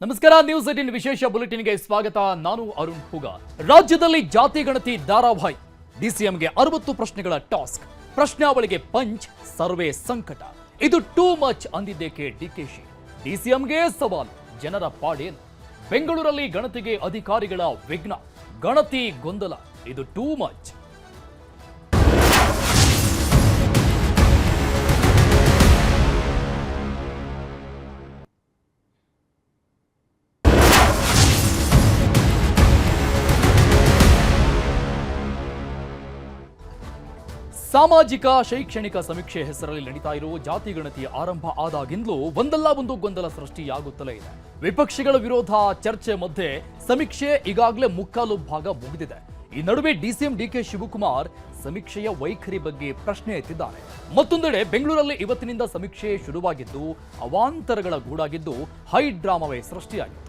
ನಮಸ್ಕಾರ, ನ್ಯೂಸ್ 18 ವಿಶೇಷ ಬುಲೆಟಿನ್ಗೆ ಸ್ವಾಗತ. ನಾನು ಅರುಣ್ ಹುಗ. ರಾಜ್ಯದಲ್ಲಿ ಜಾತಿ ಗಣತಿ ಧಾರಾವಾಹಿ, ಡಿಸಿಎಂಗೆ 60 ಪ್ರಶ್ನೆಗಳ ಟಾಸ್ಕ್, ಪ್ರಶ್ನಾವಳಿಗೆ ಪಂಚ್, ಸರ್ವೆ ಸಂಕಟ. ಇದು ಟೂ ಮಚ್ ಅಂದಿದ್ದೇಕೆ ಡಿಕೆಶಿ? ಡಿಸಿಎಂಗೆ ಸವಾಲು, ಜನರ ಪಾಡೇನು? ಬೆಂಗಳೂರಲ್ಲಿ ಗಣತಿಗೆ ಅಧಿಕಾರಿಗಳ ವಿಘ್ನ, ಗಣತಿ ಗೊಂದಲ, ಇದು ಟೂ ಮಚ್. ಸಾಮಾಜಿಕ ಶೈಕ್ಷಣಿಕ ಸಮೀಕ್ಷೆ ಹೆಸರಲ್ಲಿ ನಡೀತಾ ಇರುವ ಜಾತಿ ಗಣತಿ ಆರಂಭ ಆದಾಗಿಂದಲೂ ಒಂದಲ್ಲ ಒಂದು ಗೊಂದಲ ಸೃಷ್ಟಿಯಾಗುತ್ತಲೇ ಇದೆ. ವಿಪಕ್ಷಗಳ ವಿರೋಧ ಚರ್ಚೆ ಮಧ್ಯೆ ಸಮೀಕ್ಷೆ ಈಗಾಗಲೇ ಮುಕ್ಕಾಲು ಭಾಗ ಮುಗಿದಿದೆ. ಈ ನಡುವೆ ಡಿಸಿಎಂ ಡಿಕೆ ಶಿವಕುಮಾರ್ ಸಮೀಕ್ಷೆಯ ವೈಖರಿ ಬಗ್ಗೆ ಪ್ರಶ್ನೆ ಎತ್ತಿದ್ದಾರೆ. ಮತ್ತೊಂದೆಡೆ ಬೆಂಗಳೂರಲ್ಲಿ ಇವತ್ತಿನಿಂದ ಸಮೀಕ್ಷೆ ಶುರುವಾಗಿದ್ದು ಅವಾಂತರಗಳ ಗೂಡಾಗಿದ್ದು ಹೈ ಡ್ರಾಮಾವೇ ಸೃಷ್ಟಿಯಾಗಿದೆ.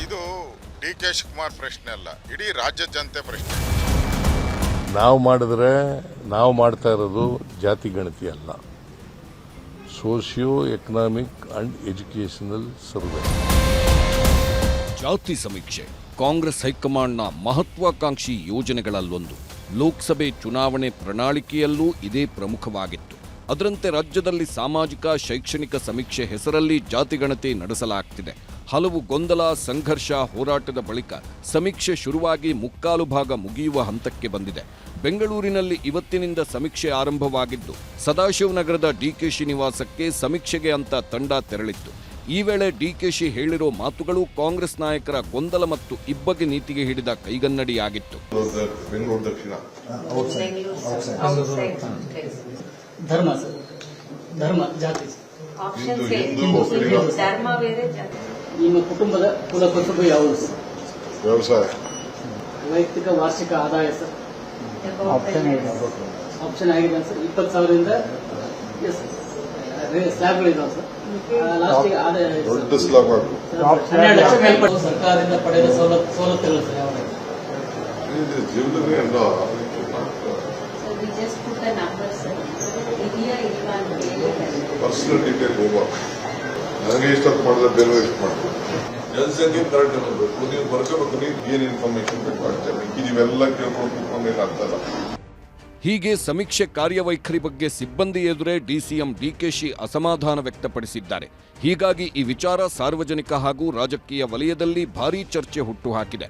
ಇದು ಡಿಕೆ ಶಿವಕುಮಾರ್ ಪ್ರಶ್ನೆ ಅಲ್ಲ, ಇಡೀ ರಾಜ್ಯ ಜನತೆ ಪ್ರಶ್ನೆ. ನಾವು ಮಾಡ್ತಾ ಇರೋದು ಜಾತಿ ಗಣತಿ ಅಲ್ಲ, socio economic and educational survey. ಜಾತಿ ಸಮೀಕ್ಷೆ ಕಾಂಗ್ರೆಸ್ ಹೈಕಮಾಂಡ್ನ ಮಹತ್ವಾಕಾಂಕ್ಷಿ ಯೋಜನೆಗಳಲ್ಲೊಂದು. ಲೋಕಸಭೆ ಚುನಾವಣೆ ಪ್ರಣಾಳಿಕೆಯಲ್ಲೂ ಇದೇ ಪ್ರಮುಖವಾಗಿತ್ತು. ಅದರಂತೆ ರಾಜ್ಯದಲ್ಲಿ ಸಾಮಾಜಿಕ ಶೈಕ್ಷಣಿಕ ಸಮೀಕ್ಷೆ ಹೆಸರಲ್ಲಿ ಜಾತಿಗಣತಿ ನಡೆಸಲಾಗ್ತಿದೆ. ಹಲವು ಗೊಂದಲ, ಸಂಘರ್ಷ, ಹೋರಾಟದ ಬಳಿಕ ಸಮೀಕ್ಷೆ ಶುರುವಾಗಿ ಮುಕ್ಕಾಲು ಭಾಗ ಮುಗಿಯುವ ಹಂತಕ್ಕೆ ಬಂದಿದೆ. ಬೆಂಗಳೂರಿನಲ್ಲಿ ಇವತ್ತಿನಿಂದ ಸಮೀಕ್ಷೆ ಆರಂಭವಾಗಿದ್ದು ಸದಾಶಿವನಗರದ ಡಿಕೆಶಿ ನಿವಾಸಕ್ಕೆ ಸಮೀಕ್ಷೆಗೆ ಅಂತ ತಂಡ ತೆರಳಿತ್ತು. ಈ ವೇಳೆ ಡಿಕೆಶಿ ಹೇಳಿರೋ ಮಾತುಗಳು ಕಾಂಗ್ರೆಸ್ ನಾಯಕರ ಗೊಂದಲ ಮತ್ತು ಇಬ್ಬಗೆ ನೀತಿಗೆ ಹಿಡಿದ ಕೈಗನ್ನಡಿಯಾಗಿತ್ತು. ಧರ್ಮ ಜಾತಿ ನಿಮ್ಮ ಕುಟುಂಬದ ಕುಲ ಕಸುಬು ಯಾವುದು ಸರ್? ವ್ಯವಸಾಯ. ವೈಯಕ್ತಿಕ ವಾರ್ಷಿಕ ಆದಾಯ ಸರ್? ಆಪ್ಷನ್ ಆಗಿದೆ ಸರ್. 20,000ರಿಂದ ಸ್ಲ್ಯಾಬ್ಗಳಿದಾವೆ ಸರ್. ಲಾಸ್ಟಿಗೆ ಆದಾಯ 12 ಲಕ್ಷ ಮೇಲ್ಪಟ್ಟು ಸರ್ಕಾರದಿಂದ ಪಡೆದ ಸವಲತ್ತುಗಳು ಸರ್ ಯಾವ? ಪರ್ಸನಲ್ ಡೀಟೇಲ್ ಹೋಗ್ಬಾರ್ದು. ನನಗೆ ಇಷ್ಟೊತ್ತು ಮಾಡಿದ್ರೆ ಬೇರೆ ಎಷ್ಟು ಮಾಡ್ತೀವಿ. ಜನಸಂಖ್ಯೆ ಕರೆಕ್ಟ್ ಇರಬೇಕು, ನೀವು ಬರ್ಕೋಬೇಕು, ನೀವು ಏನು ಇನ್ಫಾರ್ಮೇಶನ್ ಬೇಕಾಗ್ತದೆ, ನೀವೆಲ್ಲ ಕೇಳ್ಕೊಂಡು ಕೂತ್ಕೊಂಡೇನಾಗ್ತಲ್ಲ. ಹೀಗೆ ಸಮೀಕ್ಷೆ ಕಾರ್ಯವೈಖರಿ ಬಗ್ಗೆ ಸಿಬ್ಬಂದಿ ಎದುರೇ ಡಿಸಿಎಂ ಡಿಕೆಶಿ ಅಸಮಾಧಾನ ವ್ಯಕ್ತಪಡಿಸಿದ್ದಾರೆ. ಹೀಗಾಗಿ ಈ ವಿಚಾರ ಸಾರ್ವಜನಿಕ ಹಾಗೂ ರಾಜಕೀಯ ವಲಯದಲ್ಲಿ ಭಾರೀ ಚರ್ಚೆ ಹುಟ್ಟುಹಾಕಿದೆ.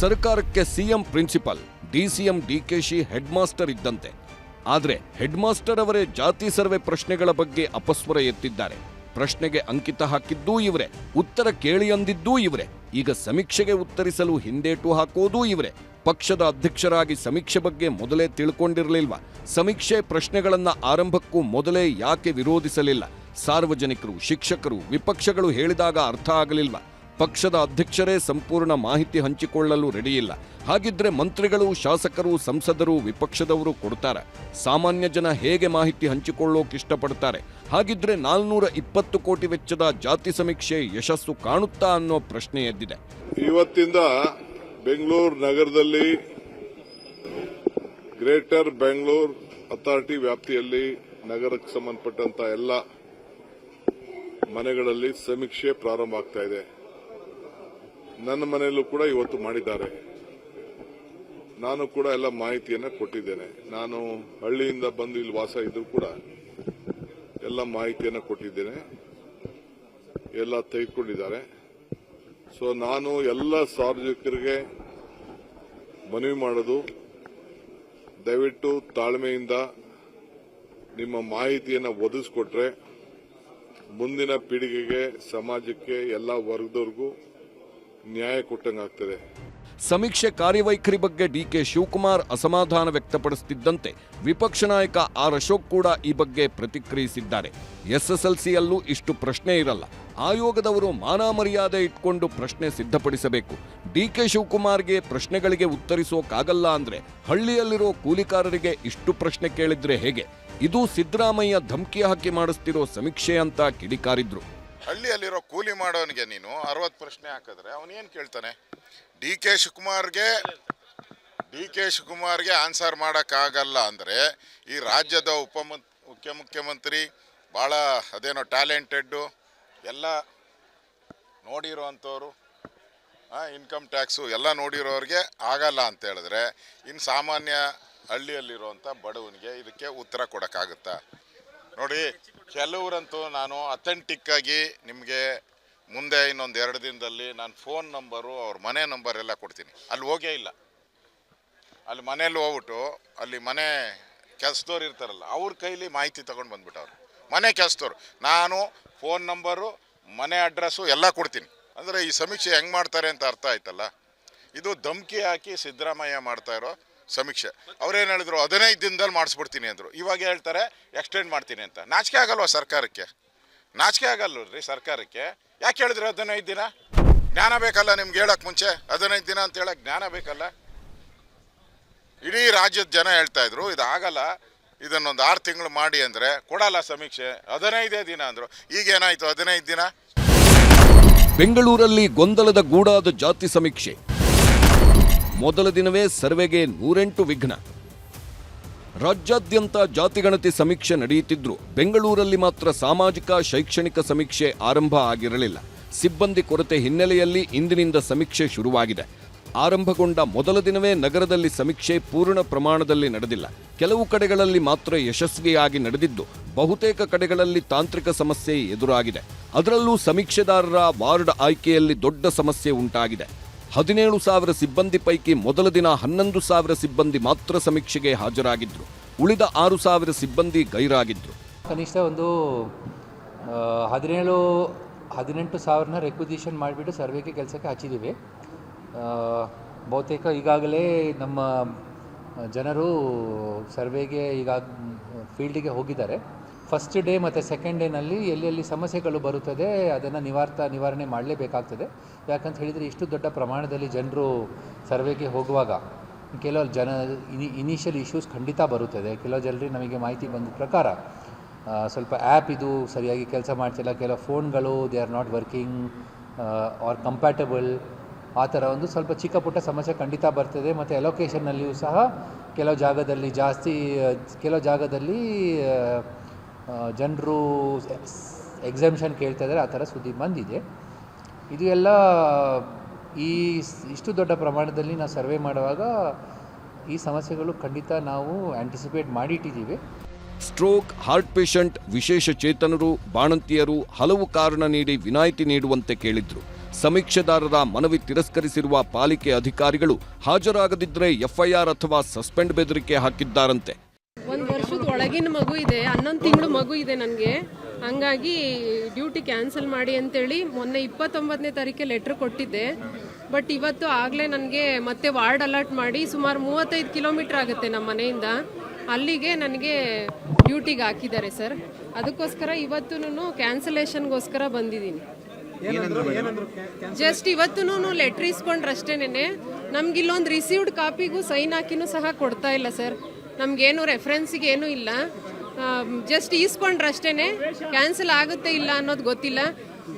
ಸರ್ಕಾರಕ್ಕೆ CM principal, DCM DKShi head master ಇದ್ದಂತೆ. ಆದರೆ ಹೆಡ್ ಮಾಸ್ಟರ್ ಅವರೇ ಜಾತಿ ಸರ್ವೆ ಪ್ರಶ್ನೆಗಳ ಬಗ್ಗೆ ಅಪಸ್ವರ ಎತ್ತಿದ್ದಾರೆ. ಪ್ರಶ್ನೆಗೆ ಅಂಕಿತ ಹಾಕಿದ್ದೂ ಇವರೇ, ಉತ್ತರ ಕೇಳಿ ಅಂದಿದ್ದೂ ಇವರೇ, ಈಗ ಸಮೀಕ್ಷೆಗೆ ಉತ್ತರಿಸಲು ಹಿಂದೇಟು ಹಾಕೋದೂ ಇವರೇ. ಪಕ್ಷದ ಅಧ್ಯಕ್ಷರಾಗಿ ಸಮೀಕ್ಷೆ ಬಗ್ಗೆ ಮೊದಲೇ ತಿಳ್ಕೊಂಡಿರಲಿಲ್ವಾ? ಸಮೀಕ್ಷೆ ಪ್ರಶ್ನೆಗಳನ್ನ ಆರಂಭಕ್ಕೂ ಮೊದಲೇ ಯಾಕೆ ವಿರೋಧಿಸಲಿಲ್ಲ? ಸಾರ್ವಜನಿಕರು, ಶಿಕ್ಷಕರು, ವಿಪಕ್ಷಗಳು ಹೇಳಿದಾಗ ಅರ್ಥ ಆಗಲಿಲ್ವಾ? ಪಕ್ಷದ ಅಧ್ಯಕ್ಷರೇ ಸಂಪೂರ್ಣ ಮಾಹಿತಿ ಹಂಚಿಕೊಳ್ಳಲು ರೆಡಿಯಿಲ್ಲ. ಹಾಗಿದ್ರೆ ಮಂತ್ರಿಗಳು, ಶಾಸಕರು, ಸಂಸದರು, ವಿಪಕ್ಷದವರು ಕೊಡ್ತಾರೆ. ಸಾಮಾನ್ಯ ಜನ ಹೇಗೆ ಮಾಹಿತಿ ಹಂಚಿಕೊಳ್ಳೋಕೆ ಇಷ್ಟಪಡ್ತಾರೆ? ಹಾಗಿದ್ರೆ 420 ಕೋಟಿ ವೆಚ್ಚದ ಜಾತಿ ಸಮೀಕ್ಷೆ ಯಶಸ್ಸು ಕಾಣುತ್ತಾ ಅನ್ನೋ ಪ್ರಶ್ನೆ ಎದ್ದಿದೆ. ಇವತ್ತಿಂದ ಬೆಂಗಳೂರು ನಗರದಲ್ಲಿ ಗ್ರೇಟರ್ ಬೆಂಗಳೂರು ಅಥಾರಿಟಿ ವ್ಯಾಪ್ತಿಯಲ್ಲಿ ನಗರಕ್ಕೆ ಸಂಬಂಧಪಟ್ಟಂತ ಎಲ್ಲ ಮನೆಗಳಲ್ಲಿ ಸಮೀಕ್ಷೆ ಪ್ರಾರಂಭ ಆಗ್ತಾ ಇದೆ. ನನ್ನ ಮನೆಯಲ್ಲೂ ಕೂಡ ಇವತ್ತು ಮಾಡಿದ್ದಾರೆ. ನಾನು ಕೂಡ ಎಲ್ಲ ಮಾಹಿತಿಯನ್ನ ಕೊಟ್ಟಿದ್ದೇನೆ. ನಾನು ಹಳ್ಳಿಯಿಂದ ಬಂದು ಇಲ್ಲಿ ವಾಸ ಇದ್ರೂ ಕೂಡ ಎಲ್ಲ ಮಾಹಿತಿಯನ್ನ ಕೊಟ್ಟಿದ್ದೇನೆ. ಎಲ್ಲ ತೆಗೆದುಕೊಂಡಿದ್ದಾರೆ. ಸೊ ನಾನು ಎಲ್ಲ ಸಾರ್ವಜನಿಕರಿಗೆ ಮನವಿ ಮಾಡೋದು, ದಯವಿಟ್ಟು ತಾಳ್ಮೆಯಿಂದ ನಿಮ್ಮ ಮಾಹಿತಿಯನ್ನ ಒದಗಿಸ್ಕೊಟ್ರೆ ಮುಂದಿನ ಪೀಳಿಗೆಗೆ, ಸಮಾಜಕ್ಕೆ, ಎಲ್ಲ ವರ್ಗದವ್ರಿಗೂ ನ್ಯಾಯ ಕೊಟ್ಟಂಗಾಗ್ತದೆ. ಸಮೀಕ್ಷೆ ಕಾರ್ಯವೈಖರಿ ಬಗ್ಗೆ ಡಿಕೆ ಶಿವಕುಮಾರ್ ಅಸಮಾಧಾನ ವ್ಯಕ್ತಪಡಿಸುತ್ತಿದ್ದಂತೆ ವಿಪಕ್ಷ ನಾಯಕ ಆರ್ ಅಶೋಕ್ ಕೂಡ ಈ ಬಗ್ಗೆ ಪ್ರತಿಕ್ರಿಯಿಸಿದ್ದಾರೆ. ಎಸ್ಎಸ್ಎಲ್ಸಿಯಲ್ಲೂ ಇಷ್ಟು ಪ್ರಶ್ನೆ ಇರಲ್ಲ. ಆಯೋಗದವರು ಮಾನ ಮರ್ಯಾದೆ ಇಟ್ಕೊಂಡು ಪ್ರಶ್ನೆ ಸಿದ್ಧಪಡಿಸಬೇಕು. ಡಿಕೆ ಶಿವಕುಮಾರ್ಗೆ ಪ್ರಶ್ನೆಗಳಿಗೆ ಉತ್ತರಿಸೋಕಾಗಲ್ಲ ಅಂದ್ರೆ ಹಳ್ಳಿಯಲ್ಲಿರೋ ಕೂಲಿಕಾರರಿಗೆ ಇಷ್ಟು ಪ್ರಶ್ನೆ ಕೇಳಿದ್ರೆ ಹೇಗೆ? ಇದು ಸಿದ್ದರಾಮಯ್ಯ ಧಮಕಿ ಹಾಕಿ ಮಾಡಿಸ್ತಿರೋ ಸಮೀಕ್ಷೆ ಅಂತ ಕಿಡಿಕಾರಿದ್ರು. ಹಳ್ಳಿಯಲ್ಲಿರೋ ಕೂಲಿ ಮಾಡೋನಿಗೆ ನೀನು 60 ಪ್ರಶ್ನೆ ಹಾಕಿದ್ರೆ ಅವನೇನು ಕೇಳ್ತಾನೆ? ಡಿ ಕೆ ಶಿವಕುಮಾರ್ಗೆ ಆನ್ಸರ್ ಮಾಡೋಕ್ಕಾಗಲ್ಲ ಅಂದರೆ ಈ ರಾಜ್ಯದ ಮುಖ್ಯಮಂತ್ರಿ ಭಾಳ ಅದೇನೋ ಟ್ಯಾಲೆಂಟೆಡ್ಡು ಎಲ್ಲ ನೋಡಿರೋವಂಥವ್ರು, ಇನ್ಕಮ್ ಟ್ಯಾಕ್ಸು ಎಲ್ಲ ನೋಡಿರೋರಿಗೆ ಆಗಲ್ಲ ಅಂತ ಹೇಳಿದ್ರೆ ಇನ್ನು ಸಾಮಾನ್ಯ ಹಳ್ಳಿಯಲ್ಲಿರುವಂಥ ಬಡವನಿಗೆ ಇದಕ್ಕೆ ಉತ್ತರ ಕೊಡೋಕ್ಕಾಗುತ್ತಾ? ನೋಡಿ, ಕೆಲವರಂತೂ ನಾನು ಅಥೆಂಟಿಕ್ಕಾಗಿ ನಿಮಗೆ ಮುಂದೆ ಇನ್ನೊಂದು 2 ದಿನದಲ್ಲಿ ನಾನು ಫೋನ್ ನಂಬರು ಅವ್ರ ಮನೆ ನಂಬರ್ ಎಲ್ಲ ಕೊಡ್ತೀನಿ. ಅಲ್ಲಿ ಹೋಗೇ ಇಲ್ಲ, ಅಲ್ಲಿ ಮನೇಲಿ ಹೋಗ್ಬಿಟ್ಟು ಅಲ್ಲಿ ಮನೆ ಕೆಲಸದವ್ರು ಇರ್ತಾರಲ್ಲ ಅವ್ರ ಕೈಲಿ ಮಾಹಿತಿ ತೊಗೊಂಡು ಬಂದ್ಬಿಟ್ಟವ್ರು. ಮನೆ ಕೆಲಸದವ್ರು ನಾನು ಫೋನ್ ನಂಬರು ಮನೆ ಅಡ್ರೆಸ್ಸು ಎಲ್ಲ ಕೊಡ್ತೀನಿ. ಅಂದರೆ ಈ ಸಮೀಕ್ಷೆ ಹೆಂಗೆ ಮಾಡ್ತಾರೆ ಅಂತ ಅರ್ಥ ಆಯ್ತಲ್ಲ. ಇದು ಧಮ್ಕಿ ಹಾಕಿ ಸಿದ್ದರಾಮಯ್ಯ ಮಾಡ್ತಾ ಇರೋ ಸಮೀಕ್ಷೆ. ಅವ್ರೇನು ಹೇಳಿದ್ರು 15 ದಿನದಲ್ಲಿ ಮಾಡಿಸ್ಬಿಡ್ತೀನಿ ಅಂದರು. ಇವಾಗ ಹೇಳ್ತಾರೆ ಎಕ್ಸ್ಟೆಂಡ್ ಮಾಡ್ತೀನಿ ಅಂತ. ನಾಚಿಕೆ ಆಗಲ್ವ ಸರ್ಕಾರಕ್ಕೆ? ನಾಚಿಕೆ ಆಗಲ್ವಲ್ರಿ ಸರ್ಕಾರಕ್ಕೆ? ಯಾಕೆ ಹೇಳಿದ್ರೆ 15 ದಿನ? ಜ್ಞಾನ ಬೇಕಲ್ಲ ನಿಮ್ಗೆ ಹೇಳಕ್ಕೆ ಮುಂಚೆ? 15 ದಿನ ಅಂತ ಹೇಳಕ್ಕೆ ಜ್ಞಾನ ಬೇಕಲ್ಲ? ಇಡೀ ರಾಜ್ಯದ ಜನ ಹೇಳ್ತಾ ಇದ್ರು ಇದಾಗಲ್ಲ, ಇದನ್ನೊಂದು 6 ತಿಂಗಳು ಮಾಡಿ ಅಂದರೆ ಕೊಡಲ್ಲ ಸಮೀಕ್ಷೆ. 15 ದಿನ ಅಂದರು. ಈಗೇನಾಯಿತು 15 ದಿನ? ಬೆಂಗಳೂರಲ್ಲಿ ಗೊಂದಲದ ಗೂಡಾದ ಜಾತಿ ಸಮೀಕ್ಷೆ. ಮೊದಲ ದಿನವೇ ಸರ್ವೆಗೆ 108 ವಿಘ್ನ. ರಾಜ್ಯಾದ್ಯಂತ ಜಾತಿಗಣತಿ ಸಮೀಕ್ಷೆ ನಡೆಯುತ್ತಿದ್ರೂ ಬೆಂಗಳೂರಲ್ಲಿ ಮಾತ್ರ ಸಾಮಾಜಿಕ ಶೈಕ್ಷಣಿಕ ಸಮೀಕ್ಷೆ ಆರಂಭ ಆಗಿರಲಿಲ್ಲ. ಸಿಬ್ಬಂದಿ ಕೊರತೆ ಹಿನ್ನೆಲೆಯಲ್ಲಿ ಇಂದಿನಿಂದ ಸಮೀಕ್ಷೆ ಶುರುವಾಗಿದೆ. ಆರಂಭಗೊಂಡ ಮೊದಲ ದಿನವೇ ನಗರದಲ್ಲಿ ಸಮೀಕ್ಷೆ ಪೂರ್ಣ ಪ್ರಮಾಣದಲ್ಲಿ ನಡೆದಿಲ್ಲ. ಕೆಲವು ಕಡೆಗಳಲ್ಲಿ ಮಾತ್ರ ಯಶಸ್ವಿಯಾಗಿ ನಡೆದಿದ್ದು, ಬಹುತೇಕ ಕಡೆಗಳಲ್ಲಿ ತಾಂತ್ರಿಕ ಸಮಸ್ಯೆ ಎದುರಾಗಿದೆ. ಅದರಲ್ಲೂ ಸಮೀಕ್ಷೆದಾರರ ವಾರ್ಡ್ ಆಯ್ಕೆಯಲ್ಲಿ ದೊಡ್ಡ ಸಮಸ್ಯೆ ಉಂಟಾಗಿದೆ. 17,000 ಸಿಬ್ಬಂದಿ ಪೈಕಿ ಮೊದಲ ದಿನ 11,000 ಸಿಬ್ಬಂದಿ ಮಾತ್ರ ಸಮೀಕ್ಷೆಗೆ ಹಾಜರಾಗಿದ್ರು. ಉಳಿದ 6,000 ಸಿಬ್ಬಂದಿ ಗೈರಾಗಿದ್ರು. ಕನಿಷ್ಠ ಒಂದು 18,000 ರೆಕ್ವಿಸಿಷನ್ ಮಾಡಿಬಿಟ್ಟು ಸರ್ವೆಗೆ ಕೆಲಸಕ್ಕೆ ಹಚ್ಚಿದ್ದೀವಿ. ಬಹುತೇಕ ಈಗಾಗಲೇ ನಮ್ಮ ಜನರು ಸರ್ವೆಗೆ ಈಗ ಫೀಲ್ಡಿಗೆ ಹೋಗಿದ್ದಾರೆ. ಫಸ್ಟ್ ಡೇ ಮತ್ತು ಸೆಕೆಂಡ್ ಡೇನಲ್ಲಿ ಎಲ್ಲೆಲ್ಲಿ ಸಮಸ್ಯೆಗಳು ಬರುತ್ತದೆ ಅದನ್ನು ನಿವಾರಣೆ ಮಾಡಲೇಬೇಕಾಗ್ತದೆ. ಯಾಕಂತ ಹೇಳಿದರೆ ಇಷ್ಟು ದೊಡ್ಡ ಪ್ರಮಾಣದಲ್ಲಿ ಜನರು ಸರ್ವೆಗೆ ಹೋಗುವಾಗ ಕೆಲವು ಇನಿಷಿಯಲ್ ಇಶ್ಯೂಸ್ ಖಂಡಿತ ಬರುತ್ತದೆ. ಕೆಲವು ಜನರಿಗೆ ನಮಗೆ ಮಾಹಿತಿ ಬಂದ ಪ್ರಕಾರ ಸ್ವಲ್ಪ ಆ್ಯಪ್ ಇದು ಸರಿಯಾಗಿ ಕೆಲಸ ಮಾಡ್ತಿಲ್ಲ, ಕೆಲವು ಫೋನ್ಗಳು they are not working or compatible, ಆ ಥರ ಒಂದು ಸ್ವಲ್ಪ ಚಿಕ್ಕ ಪುಟ್ಟ ಸಮಸ್ಯೆ ಖಂಡಿತ ಬರ್ತದೆ. ಮತ್ತು ಅಲೋಕೇಶನ್ನಲ್ಲಿಯೂ ಸಹ ಕೆಲವು ಜಾಗದಲ್ಲಿ ಜಾಸ್ತಿ, ಕೆಲವು ಜಾಗದಲ್ಲಿ ಜನರು ಎಕ್ಸಾಮ್ಷನ್ ಕೇಳ್ತಾ ಇದ್ದಾರೆ, ಆ ಥರ ಸುದ್ದಿ ಬಂದಿದೆ. ಇದು ಎಲ್ಲ ಇಷ್ಟು ದೊಡ್ಡ ಪ್ರಮಾಣದಲ್ಲಿ ನಾವು ಸರ್ವೆ ಮಾಡುವಾಗ ಈ ಸಮಸ್ಯೆಗಳು ಖಂಡಿತ ನಾವು ಆ್ಯಂಟಿಸಿಪೇಟ್ ಮಾಡಿಟ್ಟಿದ್ದೀವಿ. ಸ್ಟ್ರೋಕ್, ಹಾರ್ಟ್ ಪೇಷಂಟ್, ವಿಶೇಷ ಚೇತನರು, ಬಾಣಂತಿಯರು ಹಲವು ಕಾರಣ ನೀಡಿ ವಿನಾಯಿತಿ ನೀಡುವಂತೆ ಕೇಳಿದ್ರು. ಸಮೀಕ್ಷೆದಾರರ ಮನವಿ ತಿರಸ್ಕರಿಸಿರುವ ಪಾಲಿಕೆ ಅಧಿಕಾರಿಗಳು ಹಾಜರಾಗದಿದ್ದರೆ ಎಫ್ಐಆರ್ ಅಥವಾ ಸಸ್ಪೆಂಡ್ ಬೆದರಿಕೆ ಹಾಕಿದ್ದಾರಂತೆ. 1 ವರ್ಷದ ಒಳಗಿನ ಮಗು ಇದೆ, 11 ತಿಂಗಳು ಮಗು ಇದೆ ನನಗೆ. ಹಂಗಾಗಿ ಡ್ಯೂಟಿ ಕ್ಯಾನ್ಸಲ್ ಮಾಡಿ ಅಂತೇಳಿ ಮೊನ್ನೆ 29ನೇ ತಾರೀಕೆ ಲೆಟ್ರ್ ಕೊಟ್ಟಿದ್ದೆ. ಬಟ್ ಇವತ್ತು ಆಗಲೇ ನನಗೆ ಮತ್ತೆ ವಾರ್ಡ್ ಅಲರ್ಟ್ ಮಾಡಿ ಸುಮಾರು 35 ಕಿಲೋಮೀಟರ್ ಆಗುತ್ತೆ ನಮ್ಮ ಮನೆಯಿಂದ, ಅಲ್ಲಿಗೆ ನನಗೆ ಡ್ಯೂಟಿಗೆ ಹಾಕಿದ್ದಾರೆ ಸರ್. ಅದಕ್ಕೋಸ್ಕರ ಇವತ್ತು ಕ್ಯಾನ್ಸಲೇಷನ್ಗೋಸ್ಕರ ಬಂದಿದ್ದೀನಿ. ಜಸ್ಟ್ ಇವತ್ತು ಲೆಟ್ರ್ ಇಸ್ಕೊಂಡ್ರಷ್ಟೇನೆ. ನಮ್ಗಿಲ್ಲೊಂದು ರಿಸೀವ್ಡ್ ಕಾಪಿಗೂ ಸೈನ್ ಹಾಕಿನೂ ಸಹ ಕೊಡ್ತಾ ಇಲ್ಲ ಸರ್. ನಮಗೇನು ರೆಫರೆನ್ಸಿಗೆ ಏನೂ ಇಲ್ಲ, ಜಸ್ಟ್ ಈಸ್ಕೊಂಡ್ರಷ್ಟೇನೆ. ಕ್ಯಾನ್ಸಲ್ ಆಗುತ್ತೆ ಇಲ್ಲ ಅನ್ನೋದು ಗೊತ್ತಿಲ್ಲ.